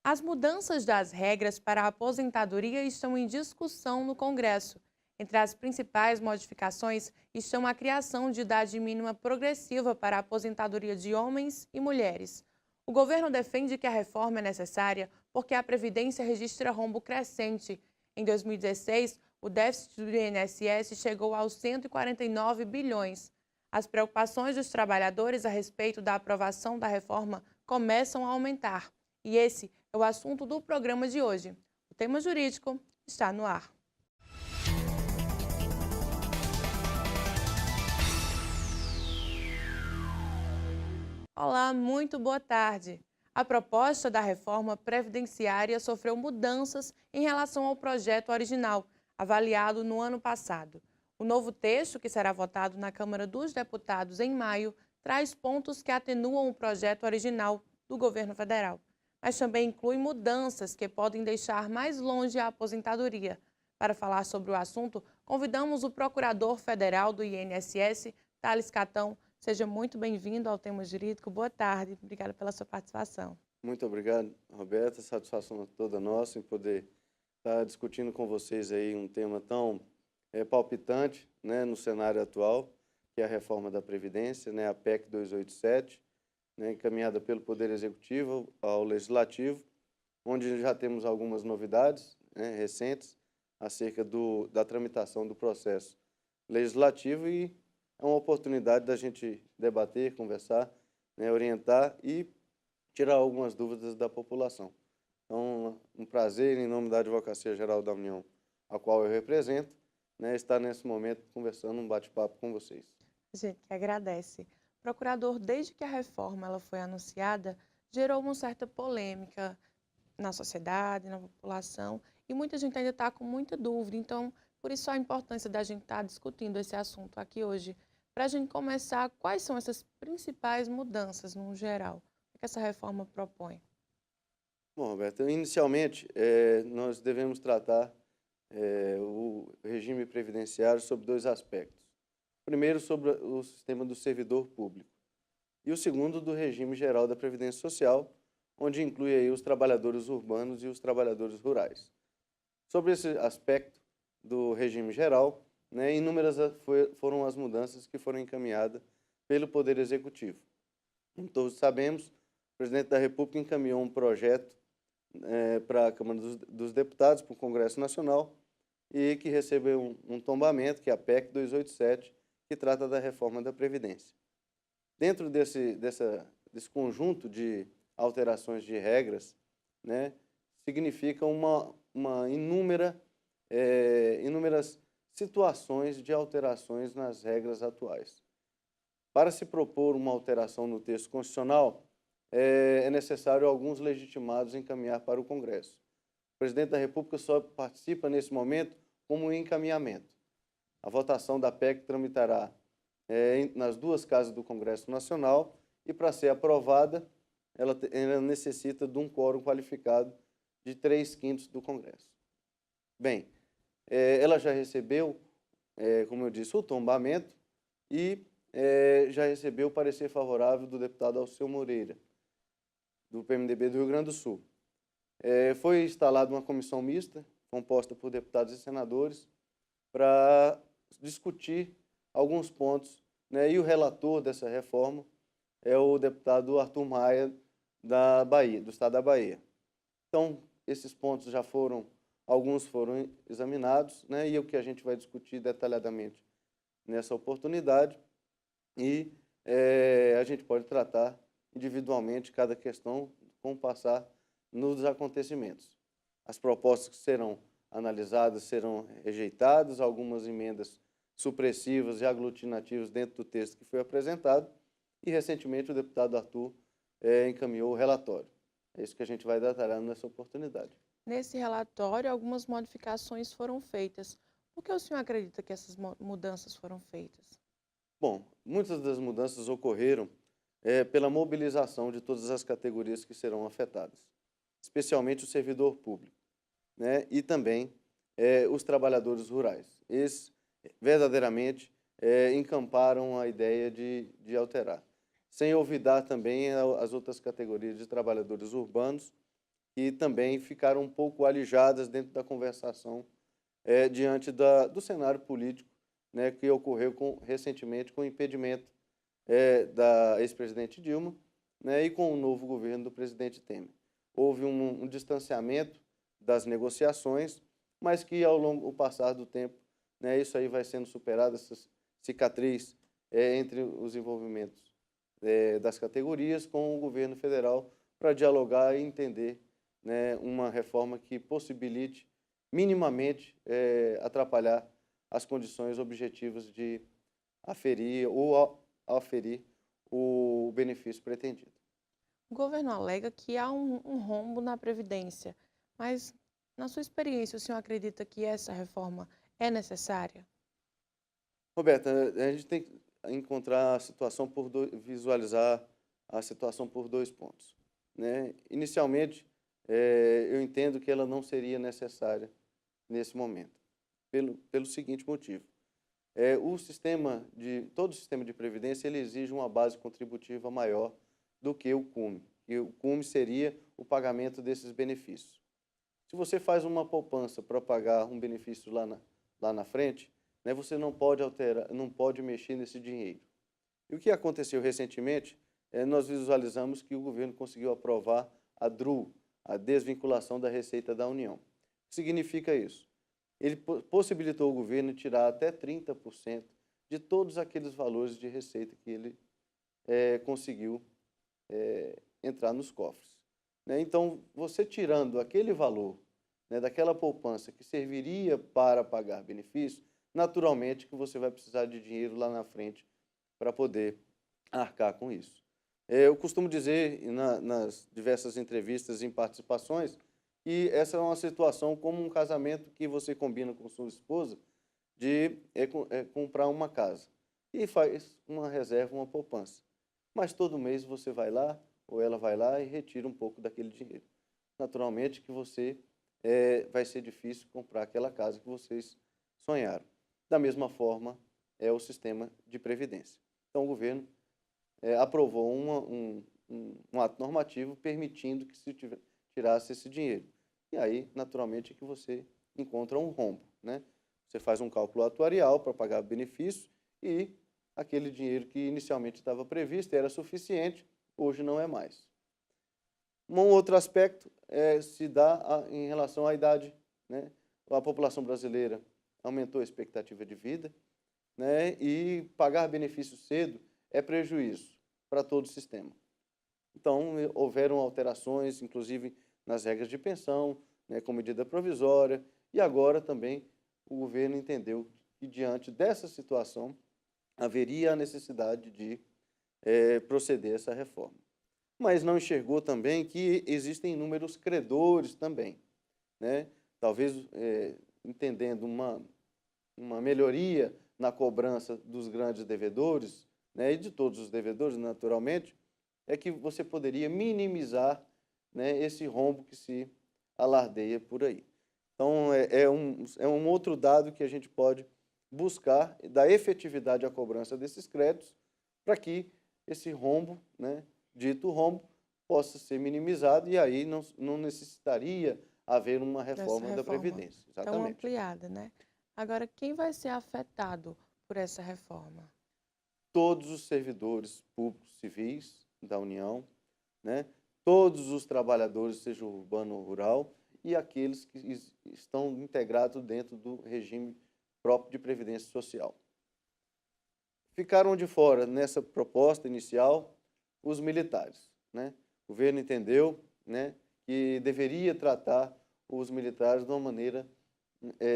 As mudanças das regras para a aposentadoria estão em discussão no Congresso. Entre as principais modificações estão a criação de idade mínima progressiva para a aposentadoria de homens e mulheres. O governo defende que a reforma é necessária porque a Previdência registra rombo crescente. Em 2016, o déficit do INSS chegou aos 149 bilhões. As preocupações dos trabalhadores a respeito da aprovação da reforma começam a aumentar. E esse é o assunto do programa de hoje. O tema jurídico está no ar. Olá, muito boa tarde. A proposta da reforma previdenciária sofreu mudanças em relação ao projeto original, avaliado no ano passado. O novo texto, que será votado na Câmara dos Deputados em maio, traz pontos que atenuam o projeto original do governo federal, mas também inclui mudanças que podem deixar mais longe a aposentadoria. Para falar sobre o assunto, convidamos o Procurador Federal do INSS, Thales Catão. Seja muito bem-vindo ao Tema Jurídico. Boa tarde. Obrigada pela sua participação. Muito obrigado, Roberta. Satisfação toda nossa em poder estar discutindo com vocês aí um tema tão palpitante, né, no cenário atual, que é a reforma da Previdência, né, a PEC 287, né, encaminhada pelo Poder Executivo ao Legislativo, onde já temos algumas novidades, né, recentes acerca da tramitação do processo legislativo, e é uma oportunidade da gente debater, conversar, né, orientar e tirar algumas dúvidas da população. Então, um prazer, em nome da Advocacia Geral da União, a qual eu represento, né, estar nesse momento conversando, um bate-papo com vocês. A gente que agradece. Procurador, desde que a reforma ela foi anunciada, gerou uma certa polêmica na sociedade, na população, e muita gente ainda está com muita dúvida. Então, por isso a importância da gente estar discutindo esse assunto aqui hoje. Para a gente começar, quais são essas principais mudanças no geral? O que essa reforma propõe? Bom, Roberto, inicialmente, nós devemos tratar o regime previdenciário sobre dois aspectos. Primeiro, sobre o sistema do servidor público, e o segundo, do regime geral da Previdência Social, onde inclui aí os trabalhadores urbanos e os trabalhadores rurais. Sobre esse aspecto do regime geral, né, inúmeras foram as mudanças que foram encaminhadas pelo Poder Executivo. Como todos sabemos, o presidente da República encaminhou um projeto para a Câmara dos Deputados, para o Congresso Nacional, e que recebeu um tombamento, que é a PEC 287, que trata da reforma da Previdência. Dentro desse conjunto de alterações de regras, né, significa inúmeras situações de alterações nas regras atuais. Para se propor uma alteração no texto constitucional, é necessário alguns legitimados encaminhar para o Congresso. O presidente da República só participa, nesse momento, como um encaminhamento. A votação da PEC tramitará nas duas casas do Congresso Nacional, e, para ser aprovada, ela necessita de um quórum qualificado de 3/5 do Congresso. Bem, ela já recebeu, como eu disse, o tombamento, e já recebeu o parecer favorável do deputado Alceu Moreira, do PMDB do Rio Grande do Sul. Foi instalada uma comissão mista, composta por deputados e senadores, para discutir alguns pontos, né, e o relator dessa reforma é o deputado Arthur Maia, da Bahia, do estado da Bahia. Então, esses pontos alguns foram examinados, né, e é o que a gente vai discutir detalhadamente nessa oportunidade, e a gente pode tratar individualmente cada questão com o passar nos acontecimentos. As propostas que serão analisadas serão rejeitadas, algumas emendas supressivas e aglutinativas dentro do texto que foi apresentado, e recentemente o deputado Arthur encaminhou o relatório. É isso que a gente vai detalhar nessa oportunidade. Nesse relatório, algumas modificações foram feitas. Por que o senhor acredita que essas mudanças foram feitas? Bom, muitas das mudanças ocorreram pela mobilização de todas as categorias que serão afetadas, especialmente o servidor público, né, e também os trabalhadores rurais. Eles verdadeiramente encamparam a ideia de alterar, sem olvidar também as outras categorias de trabalhadores urbanos que também ficaram um pouco alijadas dentro da conversação diante do cenário político, né, que ocorreu recentemente com o impedimento da ex-presidente Dilma, né, e com o novo governo do presidente Temer. Houve um distanciamento das negociações, mas que ao longo do passar do tempo, né, isso aí vai sendo superado, essa cicatriz entre os envolvimentos das categorias com o governo federal para dialogar e entender, né, uma reforma que possibilite minimamente atrapalhar as condições objetivas de aferir ou aferir o benefício pretendido. O governo alega que há um rombo na Previdência, mas, na sua experiência, o senhor acredita que essa reforma é necessária? Roberta, a gente tem que encontrar a situação visualizar a situação por dois pontos, né? Inicialmente, eu entendo que ela não seria necessária nesse momento, pelo seguinte motivo. Todo o sistema de previdência ele exige uma base contributiva maior do que o CUME, e o CUME seria o pagamento desses benefícios. Se você faz uma poupança para pagar um benefício lá na frente, né, você não pode alterar, não pode mexer nesse dinheiro. E o que aconteceu recentemente, nós visualizamos que o governo conseguiu aprovar a DRU, a desvinculação da Receita da União. O que significa isso? Ele possibilitou ao governo tirar até 30% de todos aqueles valores de receita que ele conseguiu entrar nos cofres, né? Então, você tirando aquele valor, né, daquela poupança que serviria para pagar benefícios, naturalmente que você vai precisar de dinheiro lá na frente para poder arcar com isso. Eu costumo dizer nas diversas entrevistas e participações que essa é uma situação como um casamento que você combina com sua esposa de comprar uma casa e faz uma reserva, uma poupança. Mas todo mês você vai lá, ou ela vai lá e retira um pouco daquele dinheiro. Naturalmente que vai ser difícil comprar aquela casa que vocês sonharam. Da mesma forma, é o sistema de previdência. Então, o governo aprovou um ato normativo permitindo que se tirasse esse dinheiro. E aí, naturalmente, é que você encontra um rombo, né? Você faz um cálculo atuarial para pagar benefício e aquele dinheiro que inicialmente estava previsto era suficiente, hoje não é mais. Um outro aspecto se dá em relação à idade, né? A população brasileira aumentou a expectativa de vida, né? E pagar benefício cedo é prejuízo para todo o sistema. Então, houveram alterações, inclusive nas regras de pensão, né, com medida provisória, e agora também o governo entendeu que, diante dessa situação, haveria a necessidade de proceder a essa reforma. Mas não enxergou também que existem inúmeros credores também, né? Talvez entendendo uma melhoria na cobrança dos grandes devedores, né, e de todos os devedores, naturalmente, é que você poderia minimizar, né, esse rombo que se alardeia por aí. Então, é um outro dado que a gente pode buscar da efetividade à cobrança desses créditos para que esse rombo, né, dito rombo, possa ser minimizado e aí não necessitaria haver uma reforma da Previdência. Tão Exatamente. ampliada, né? Agora, quem vai ser afetado por essa reforma? Todos os servidores públicos civis da União, né? Todos os trabalhadores, seja urbano ou rural, e aqueles que estão integrados dentro do regime próprio de previdência social. Ficaram de fora, nessa proposta inicial, os militares, né? O governo entendeu, né, que deveria tratar os militares de uma maneira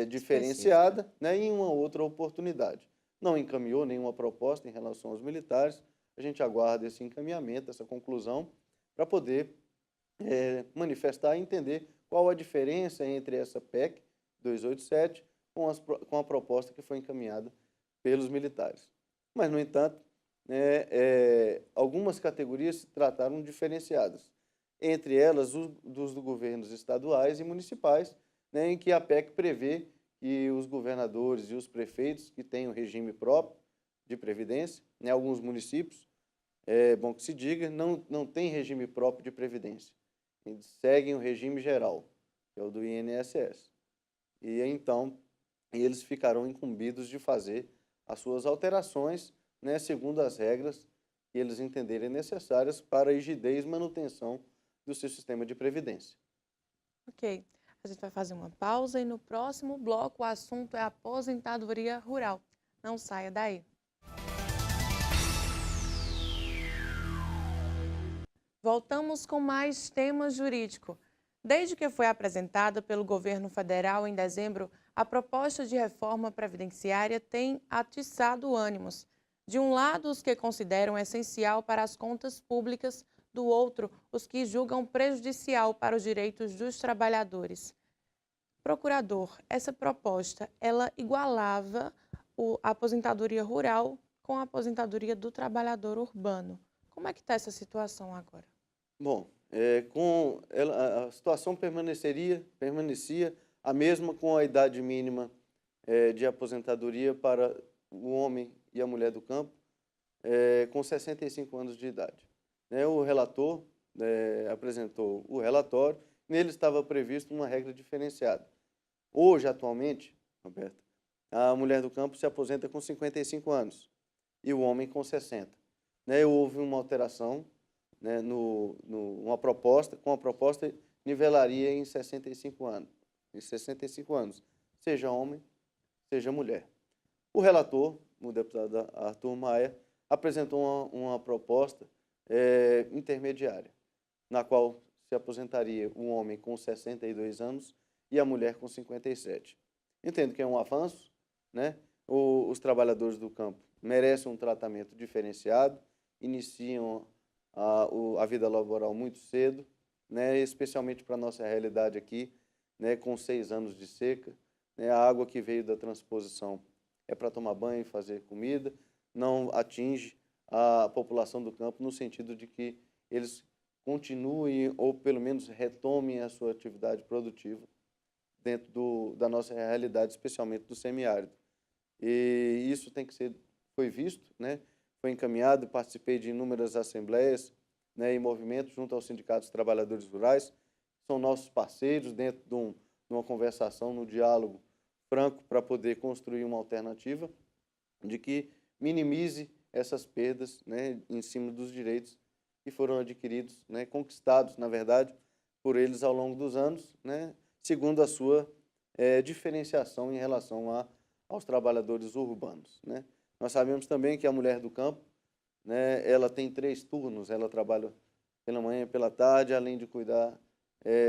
diferenciada, né, em uma outra oportunidade. Não encaminhou nenhuma proposta em relação aos militares, a gente aguarda esse encaminhamento, essa conclusão, para poder manifestar e entender qual a diferença entre essa PEC 287 com a proposta que foi encaminhada pelos militares. Mas, no entanto, algumas categorias se trataram diferenciadas, entre elas dos governos estaduais e municipais, né, em que a PEC prevê que os governadores e os prefeitos que têm um regime próprio de previdência, né, alguns municípios, é bom que se diga, não têm regime próprio de previdência. eles seguem o regime geral, que é o do INSS. E então eles ficarão incumbidos de fazer as suas alterações, né, segundo as regras que eles entenderem necessárias para a rigidez e manutenção do seu sistema de previdência. Ok. A gente vai fazer uma pausa e no próximo bloco o assunto é aposentadoria rural. Não saia daí. Voltamos com mais tema jurídico. Desde que foi apresentada pelo governo federal em dezembro, a proposta de reforma previdenciária tem atiçado ânimos. De um lado, os que consideram essencial para as contas públicas, do outro, os que julgam prejudicial para os direitos dos trabalhadores. Procurador, essa proposta, ela igualava a aposentadoria rural com a aposentadoria do trabalhador urbano. Como é que está essa situação agora? Bom, com ela, a situação permanecia a mesma com a idade mínima de aposentadoria para o homem e a mulher do campo, com 65 anos de idade. Né, o relator apresentou o relatório, nele estava previsto uma regra diferenciada. Hoje, atualmente, Roberto, a mulher do campo se aposenta com 55 anos e o homem com 60. Né, houve uma alteração, né, com a proposta nivelaria em 65 anos, seja homem, seja mulher. O relator, o deputado Arthur Maia, apresentou uma proposta intermediária, na qual se aposentaria o homem com 62 anos e a mulher com 57. Entendo que é um avanço, né? Os trabalhadores do campo merecem um tratamento diferenciado, iniciam a vida laboral muito cedo, né? Especialmente para a nossa realidade aqui, né? Com 6 anos de seca, né? A água que veio da transposição é para tomar banho e fazer comida, não atinge a população do campo no sentido de que eles continuem ou pelo menos retomem a sua atividade produtiva dentro da nossa realidade, especialmente do semiárido. E isso foi visto, né? Foi encaminhado, participei de inúmeras assembleias, né, e movimentos junto aos sindicatos de trabalhadores rurais, são nossos parceiros dentro de uma conversação, no diálogo franco para poder construir uma alternativa de que minimize essas perdas, né, em cima dos direitos que foram adquiridos, né, conquistados, na verdade, por eles ao longo dos anos, né, segundo a sua diferenciação em relação aos trabalhadores urbanos. Né. Nós sabemos também que a mulher do campo, né, ela tem 3 turnos, ela trabalha pela manhã e pela tarde, além de cuidar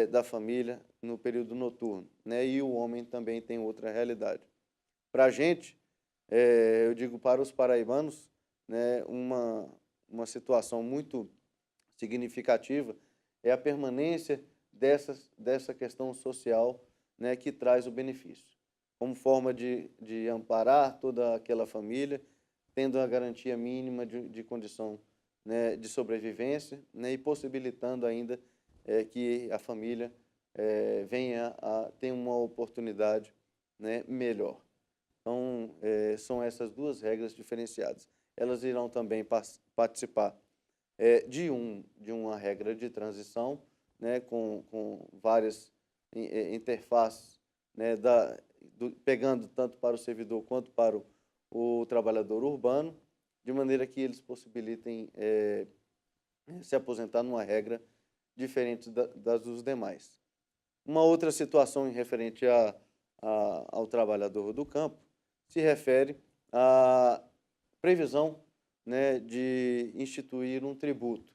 da família no período noturno. Né, e o homem também tem outra realidade. Para a gente, eu digo para os paraibanos, né, uma situação muito significativa é a permanência dessa questão social, né, que traz o benefício, como forma de amparar toda aquela família, tendo a garantia mínima de condição, né, de sobrevivência, né, e possibilitando ainda que a família venha a ter uma oportunidade, né, melhor. Então, são essas 2 regras diferenciadas. Elas irão também participar de uma regra de transição, né, com várias interfaces, né, pegando tanto para o servidor quanto para o trabalhador urbano, de maneira que eles possibilitem se aposentar numa regra diferente das dos demais. Uma outra situação em referente ao trabalhador do campo se refere à previsão, né, de instituir um tributo,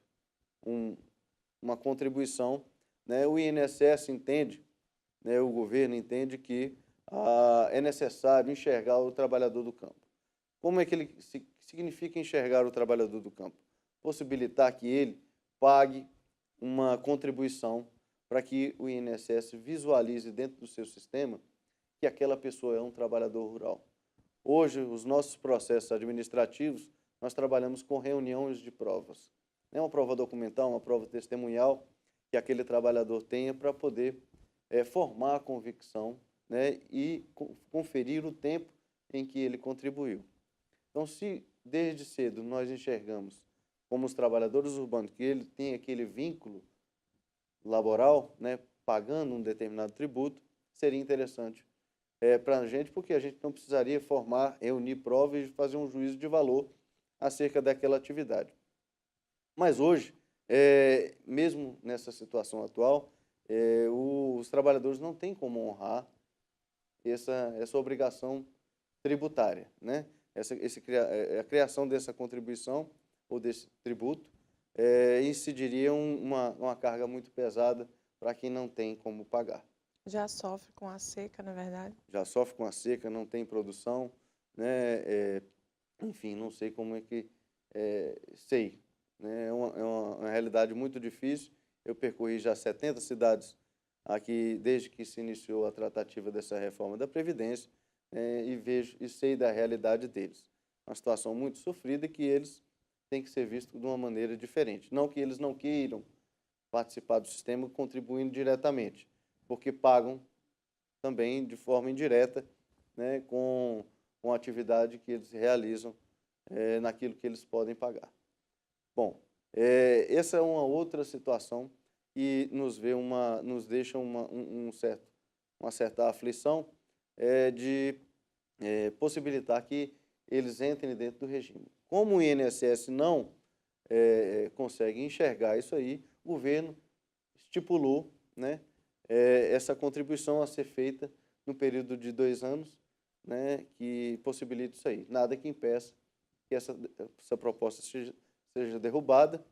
uma contribuição. Né, o INSS entende, né, o governo entende que é necessário enxergar o trabalhador do campo. Como é que significa enxergar o trabalhador do campo? Possibilitar que ele pague uma contribuição para que o INSS visualize dentro do seu sistema que aquela pessoa é um trabalhador rural. Hoje, os nossos processos administrativos, nós trabalhamos com reuniões de provas. É uma prova documental, uma prova testemunhal que aquele trabalhador tenha para poder formar a convicção, né, e conferir o tempo em que ele contribuiu. Então, se desde cedo nós enxergamos como os trabalhadores urbanos que ele tem aquele vínculo laboral, né, pagando um determinado tributo, seria interessante para a gente, porque a gente não precisaria reunir provas e fazer um juízo de valor acerca daquela atividade. Mas hoje, mesmo nessa situação atual, os trabalhadores não têm como honrar essa obrigação tributária, né? A criação dessa contribuição ou desse tributo incidiria uma carga muito pesada para quem não tem como pagar. Já sofre com a seca, na verdade. Já sofre com a seca, não tem produção, né? Enfim, não sei como é que sei, né? É uma realidade muito difícil. Eu percorri já 70 cidades aqui desde que se iniciou a tratativa dessa reforma da Previdência, e vejo e sei da realidade deles. Uma situação muito sofrida que eles têm que ser vistos de uma maneira diferente. Não que eles não queiram participar do sistema contribuindo diretamente, porque pagam também de forma indireta, né, com a atividade que eles realizam naquilo que eles podem pagar. Bom, essa é uma outra situação que nos deixa uma certa aflição de possibilitar que eles entrem dentro do regime. Como o INSS não consegue enxergar isso aí, o governo estipulou, né, essa contribuição a ser feita no período de 2 anos, né, que possibilita isso aí. Nada que impeça que essa proposta seja derrubada,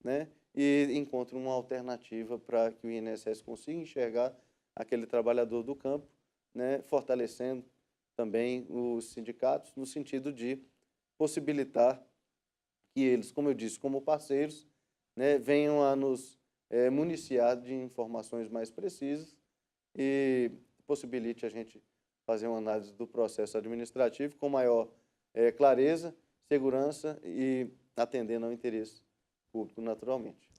né, e encontre uma alternativa para que o INSS consiga enxergar aquele trabalhador do campo, né, fortalecendo também os sindicatos, no sentido de possibilitar que eles, como eu disse, como parceiros, né, venham a nos municiar de informações mais precisas e possibilite a gente fazer uma análise do processo administrativo com maior clareza, segurança e atendendo ao interesse público naturalmente.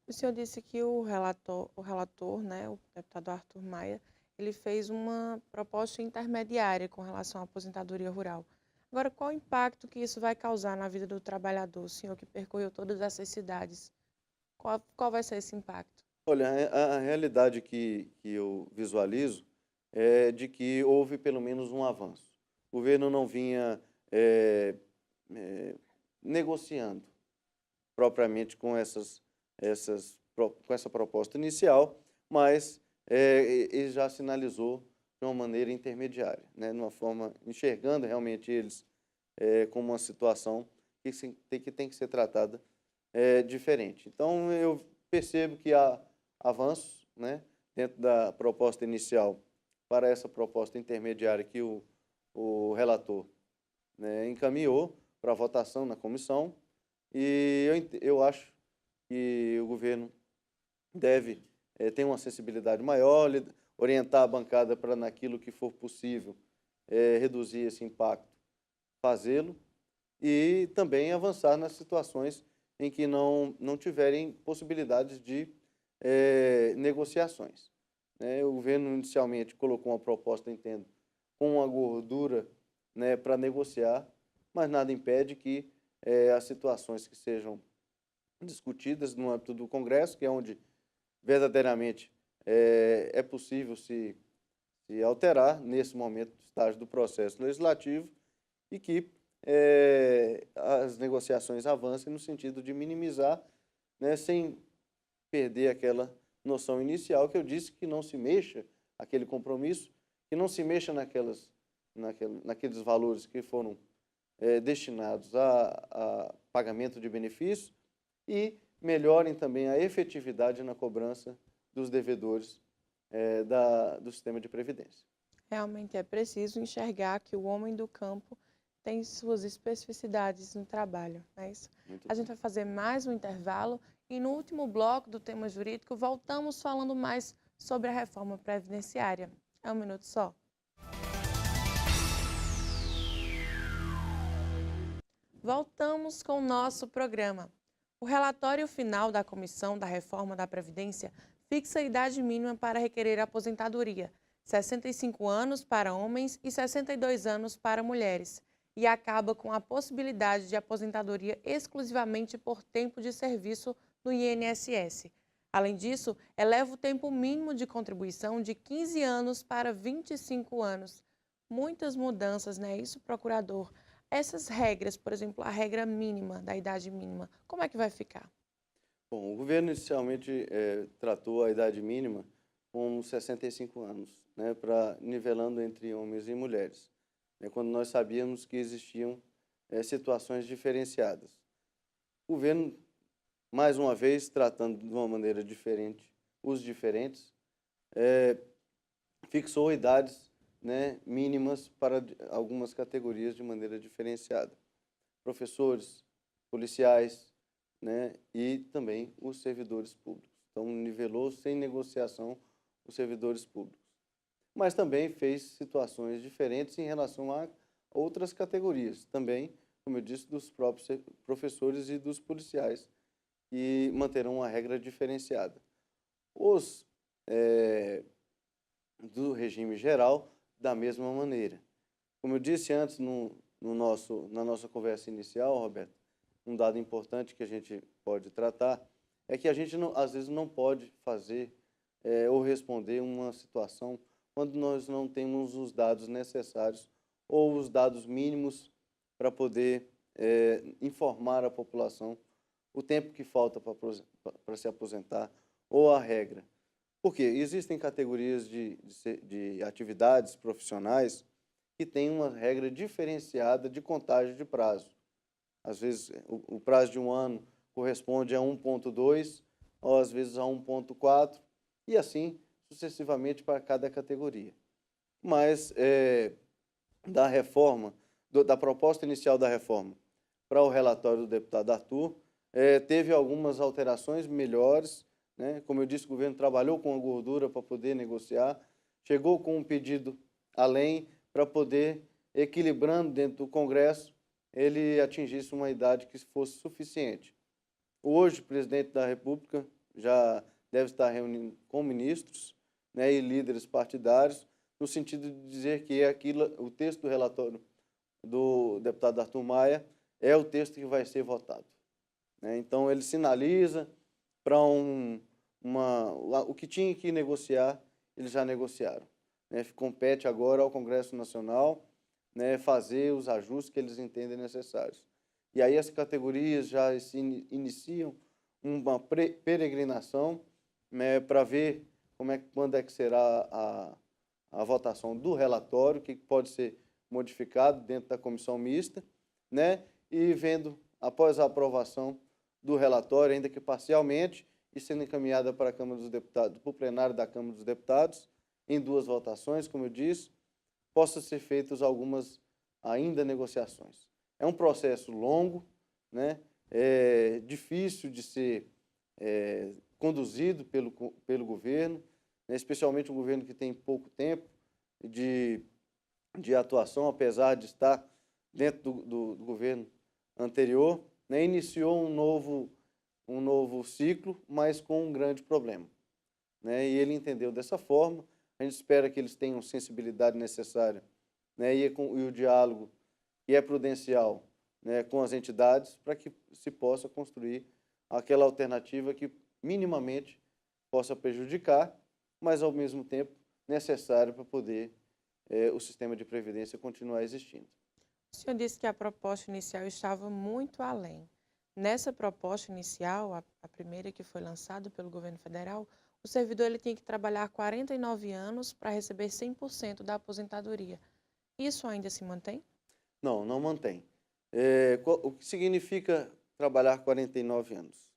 O senhor disse que o relator, né, o deputado Arthur Maia, ele fez uma proposta intermediária com relação à aposentadoria rural. Agora, qual o impacto que isso vai causar na vida do trabalhador, o senhor que percorreu todas essas cidades? Qual vai ser esse impacto? Olha, a realidade que eu visualizo é de que houve pelo menos um avanço. O governo não vinha negociando propriamente com com essa proposta inicial, mas ele já sinalizou de uma maneira intermediária, né, numa forma, enxergando realmente eles como uma situação que tem que ser tratada diferente. Então, eu percebo que há avanços, né, dentro da proposta inicial para essa proposta intermediária que o relator, né, encaminhou para votação na comissão, e eu acho que o governo deve ter uma sensibilidade maior, orientar a bancada para, naquilo que for possível, reduzir esse impacto, fazê-lo, e também avançar nas situações em que não tiverem possibilidades de negociações. O governo inicialmente colocou uma proposta, entendo, com uma gordura, né, para negociar, mas nada impede que as situações que sejam discutidas no âmbito do Congresso, que é onde verdadeiramente é possível se alterar nesse momento, estágio do processo legislativo, e que as negociações avancem no sentido de minimizar, né, sem perder aquela noção inicial que eu disse, que não se mexa aquele compromisso, que não se mexa naqueles valores que foram destinados a pagamento de benefícios, e melhorem também a efetividade na cobrança dos devedores do sistema de previdência. Realmente é preciso enxergar que o homem do campo tem suas especificidades no trabalho, não é isso? A gente vai fazer mais um intervalo e no último bloco do tema jurídico voltamos falando mais sobre a reforma previdenciária. É um minuto só. Voltamos com o nosso programa. O relatório final da Comissão da Reforma da Previdência fixa a idade mínima para requerer aposentadoria, 65 anos para homens e 62 anos para mulheres, e acaba com a possibilidade de aposentadoria exclusivamente por tempo de serviço no INSS. Além disso, eleva o tempo mínimo de contribuição de 15 anos para 25 anos. Muitas mudanças, né? Isso, procurador. Essas regras, por exemplo, a regra mínima, da idade mínima, como é que vai ficar? Bom, o governo inicialmente tratou a idade mínima como 65 anos, né, para nivelando entre homens e mulheres, né, quando nós sabíamos que existiam situações diferenciadas. O governo, mais uma vez, tratando de uma maneira diferente, os diferentes, fixou idades, né, mínimas para algumas categorias de maneira diferenciada. Professores, policiais, né, e também os servidores públicos. Então, nivelou sem negociação os servidores públicos. Mas também fez situações diferentes em relação a outras categorias, também, como eu disse, dos próprios professores e dos policiais, que manterão uma regra diferenciada. Os do regime geral, da mesma maneira. Como eu disse antes na nossa conversa inicial, Roberto, um dado importante que a gente pode tratar é que a gente, às vezes, não pode fazer ou responder uma situação quando nós não temos os dados necessários ou os dados mínimos para poder informar a população o tempo que falta para se aposentar ou a regra. Por quê? Existem categorias de atividades profissionais que têm uma regra diferenciada de contagem de prazo. Às vezes, o prazo de um ano corresponde a 1,2, ou às vezes a 1,4, e assim sucessivamente para cada categoria. Mas da reforma, da proposta inicial da reforma para o relatório do deputado Arthur, teve algumas alterações melhores, né? Como eu disse, o governo trabalhou com a gordura para poder negociar, chegou com um pedido além para poder, equilibrando dentro do Congresso, ele atingisse uma idade que fosse suficiente. Hoje, o presidente da República já deve estar reunindo com ministros, né, e líderes partidários, no sentido de dizer que o texto do relatório do deputado Arthur Maia é o texto que vai ser votado, né? Então, ele sinaliza para o que tinha que negociar, eles já negociaram, né? Compete agora ao Congresso Nacional, né, fazer os ajustes que eles entendem necessários. E aí as categorias já se iniciam uma peregrinação, né, para ver quando é que será a votação do relatório, que pode ser modificado dentro da comissão mista, né, e vendo, após a aprovação do relatório, ainda que parcialmente, e sendo encaminhada para a Câmara dos Deputados, para o plenário da Câmara dos Deputados, em 2 votações, como eu disse, possam ser feitas algumas ainda negociações. É um processo longo, né? É difícil de ser conduzido pelo governo, né? Especialmente um governo que tem pouco tempo de atuação, apesar de estar dentro do governo anterior, né? Iniciou um novo ciclo, mas com um grande problema, né? E ele entendeu dessa forma. A gente espera que eles tenham sensibilidade necessária, né, e o diálogo que é prudencial, né, com as entidades, para que se possa construir aquela alternativa que minimamente possa prejudicar, mas, ao mesmo tempo, necessária para poder o sistema de previdência continuar existindo. O senhor disse que a proposta inicial estava muito além. Nessa proposta inicial, a primeira que foi lançada pelo governo federal, o servidor ele tinha que trabalhar 49 anos para receber 100% da aposentadoria. Isso ainda se mantém? Não, não mantém. O que significa trabalhar 49 anos?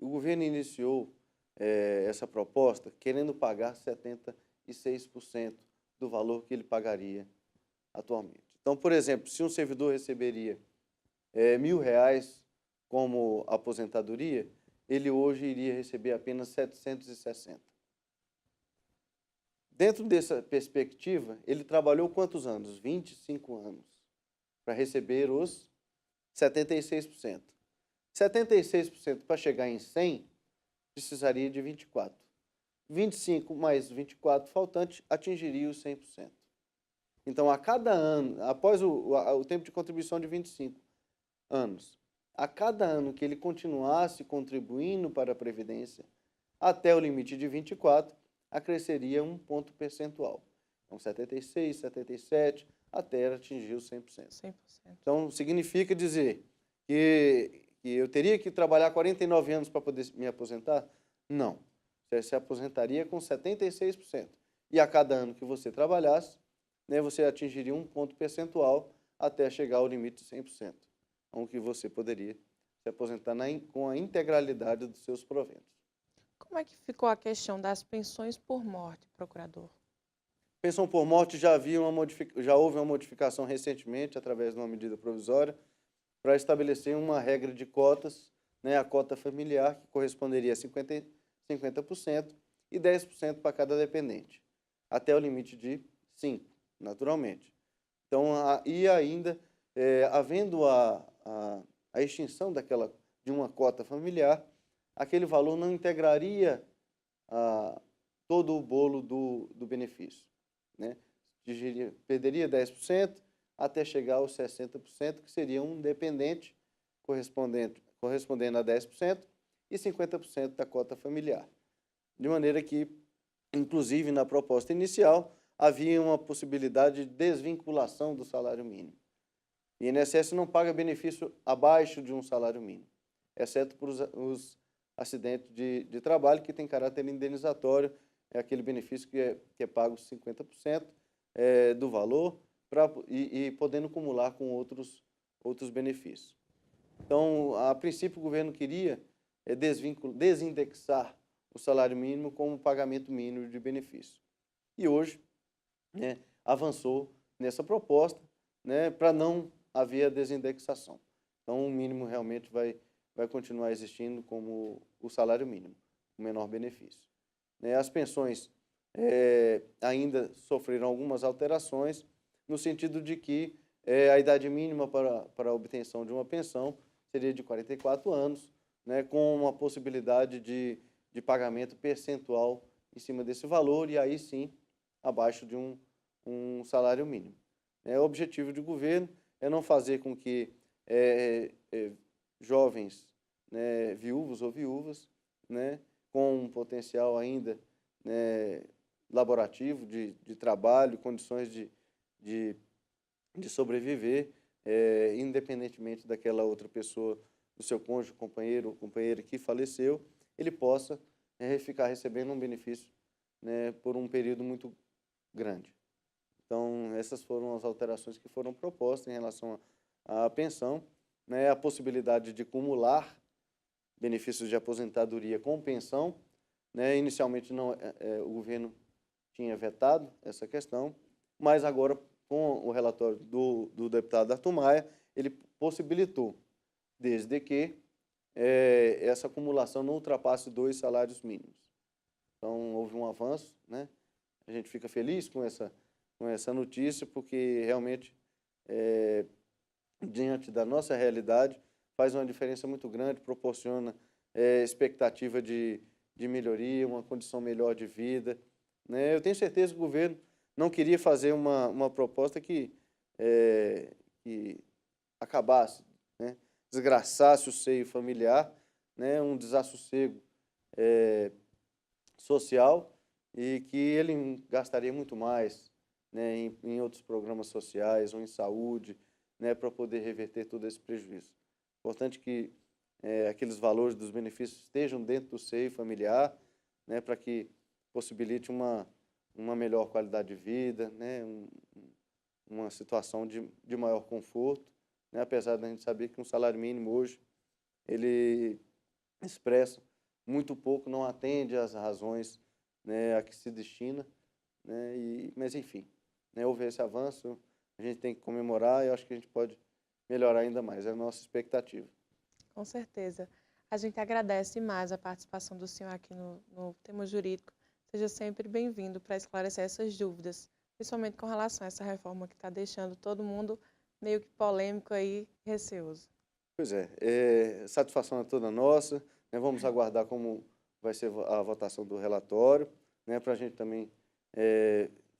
O governo iniciou essa proposta querendo pagar 76% do valor que ele pagaria atualmente. Então, por exemplo, se um servidor receberia R$ 1.000 como aposentadoria, ele hoje iria receber apenas 760. Dentro dessa perspectiva, ele trabalhou quantos anos? 25 anos, para receber os 76%. 76% para chegar em 100, precisaria de 24. 25 mais 24 faltante atingiria os 100%. Então, a cada ano, após o tempo de contribuição de 25 anos, a cada ano que ele continuasse contribuindo para a Previdência, até o limite de 24, acresceria um ponto percentual. Então, 76, 77, até atingir os 100%. 100%. Então, significa dizer que eu teria que trabalhar 49 anos para poder me aposentar? Não. Você se aposentaria com 76%. E a cada ano que você trabalhasse, né, você atingiria um ponto percentual até chegar ao limite de 100%, com que você poderia se aposentar com a integralidade dos seus proventos. Como é que ficou a questão das pensões por morte, procurador? Pensão por morte já houve uma modificação recentemente, através de uma medida provisória, para estabelecer uma regra de cotas, né, a cota familiar, que corresponderia a 50% e 10% para cada dependente, até o limite de 5%, naturalmente. Então, e ainda, havendo a extinção de uma cota familiar, aquele valor não integraria todo o bolo do benefício, né? Perderia 10% até chegar aos 60%, que seria um dependente correspondendo a 10% e 50% da cota familiar. De maneira que, inclusive na proposta inicial, havia uma possibilidade de desvinculação do salário mínimo. O INSS não paga benefício abaixo de um salário mínimo, exceto por os acidentes de trabalho, que tem caráter indenizatório, é aquele benefício que é pago 50% do valor, e podendo acumular com outros benefícios. Então, a princípio, o governo queria desindexar o salário mínimo como pagamento mínimo de benefício. E hoje, né, avançou nessa proposta, né, para não haver a desindexação. Então, o mínimo realmente vai continuar existindo como o salário mínimo, o menor benefício. As pensões ainda sofreram algumas alterações, no sentido de que a idade mínima para a obtenção de uma pensão seria de 44 anos, né, com uma possibilidade de pagamento percentual em cima desse valor, e aí sim, abaixo de um salário mínimo. O objetivo do governo é não fazer com que jovens, né, viúvos ou viúvas, né, com um potencial ainda, né, laborativo, de trabalho, condições de sobreviver, independentemente daquela outra pessoa, do seu cônjuge, companheiro ou companheira que faleceu, ele possa ficar recebendo um benefício, né, por um período muito grande. Então, essas foram as alterações que foram propostas em relação à pensão, né, a possibilidade de acumular benefícios de aposentadoria com pensão, né. Inicialmente o governo tinha vetado essa questão, mas agora, com o relatório do deputado Arthur Maia, ele possibilitou, desde que essa acumulação não ultrapasse 2 salários mínimos. Então, houve um avanço, né? A gente fica feliz com essa notícia, porque realmente, diante da nossa realidade, faz uma diferença muito grande, proporciona expectativa de melhoria, uma condição melhor de vida, né? Eu tenho certeza que o governo não queria fazer uma proposta que acabasse, né, desgraçasse o seio familiar, né, um desassossego social, e que ele gastaria muito mais, né, em outros programas sociais ou em saúde, né, para poder reverter todo esse prejuízo. Importante que aqueles valores dos benefícios estejam dentro do seio familiar, né, para que possibilite uma melhor qualidade de vida, né, uma situação de maior conforto, né, apesar da gente saber que um salário mínimo hoje, ele expressa muito pouco, não atende às razões, né, a que se destina, né, mas enfim, né, houve esse avanço, a gente tem que comemorar, e eu acho que a gente pode melhorar ainda mais, é a nossa expectativa. Com certeza. A gente agradece mais a participação do senhor aqui no Tema Jurídico. Seja sempre bem-vindo para esclarecer essas dúvidas, principalmente com relação a essa reforma que está deixando todo mundo meio que polêmico aí, receoso. Pois satisfação é toda nossa, né, vamos aguardar como vai ser a votação do relatório, né, para a gente também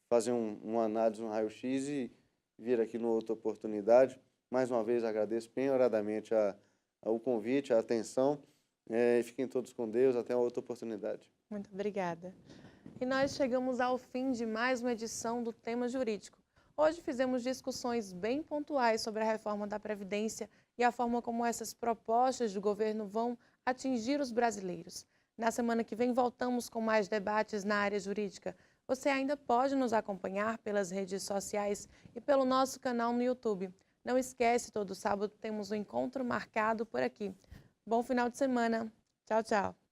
fazer uma análise, um raio-x e vir aqui numa outra oportunidade. Mais uma vez agradeço penhoradamente o convite, a atenção. E fiquem todos com Deus. Até uma outra oportunidade. Muito obrigada. E nós chegamos ao fim de mais uma edição do Tema Jurídico. Hoje fizemos discussões bem pontuais sobre a reforma da Previdência e a forma como essas propostas do governo vão atingir os brasileiros. Na semana que vem voltamos com mais debates na área jurídica. Você ainda pode nos acompanhar pelas redes sociais e pelo nosso canal no YouTube. Não esquece, todo sábado temos um encontro marcado por aqui. Bom final de semana. Tchau, tchau.